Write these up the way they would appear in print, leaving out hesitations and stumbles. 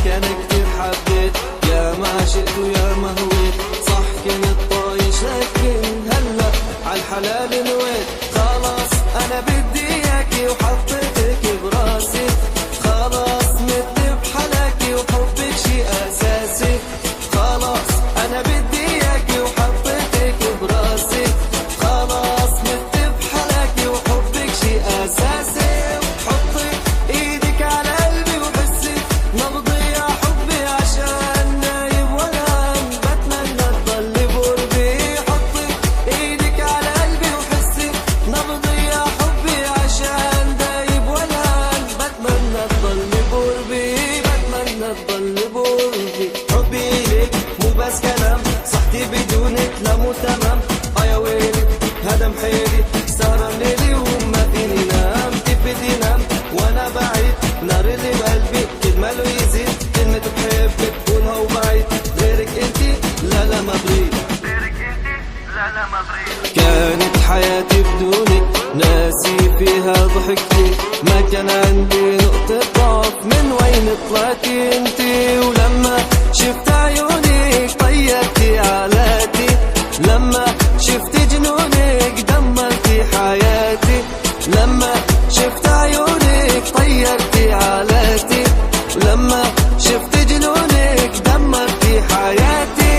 انا كتير حبيت، يا ما شئت ويا ما هويت، صح كنت طايش لكن هلا عالحلال نويت. خلاص انا بدي اياكي وحطيتك براسي، خلاص مت بحلاكي وحبك شي اساسي. خلاص انا بدي اياكي وحطيتك براسي، خلاص مت بحلاكي وحبك شي اساسي. حطي ايدك على قلبي وحسي نبضي يا حبي، عشان نايم وانام بتمنى تضلي بقربي. حطي ايدك على قلبي وحسي نبضي يا حبي، عشان دايب وانام بتمنى تضلي بقربي، بتمنى تضلي بقربي. حبي ليك مو بس كلام، صحتي بدونك لا مو تمام. يا ويلي هذا محيلي، سهران ليلي وما فيني نام. كيف بدي نام وانا بعيد، نار اللي بقلبي كل ما له يزيد. كلمة بحبك تقولها وبعيد، غيرك انتي لا لا ما بريد، غيرك انتي لا لا ما بريد. كانت حياتي بدونك ناسي فيها ضحكتي، ما كان عندي نقطة ضعف، من وين طلعتي انتي؟ ولما شفت عيونك طيرتي علاتي، لما شفت جنونك دمرتي حياتي، لما شفت عيونك طيرتي علاتي، لما شفت جنونك دمرتي حياتي.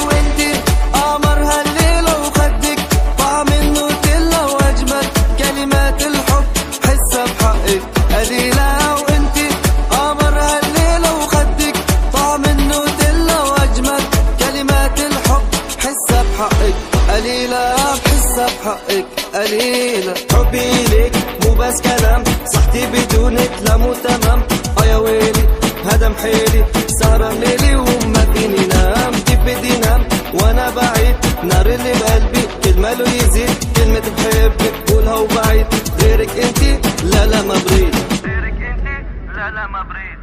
وانتي قمر هالليلة وخدك طعم النوتيلا واجمل كلمات الحب حسها بحقك قليلة. وانتي قمر هالليلة وخدك طعم النوتيلا واجمل كلمات الحب حسها بحقك قليلة، بحسها بحقك قليلة. حبي ليك مو بس كلام، صحتي بدونك لا مو تمام. يا ويلي هذا محيلي، سهران ليلي وما فيني نام. كيف بدي نام وانا بعيد، نار اللي بقلبي كل ما له يزيد. كلمة بحبك قولها وبعيد، غيرك انتي لا لا ما بريد، غيرك انتي لا لا ما بريد.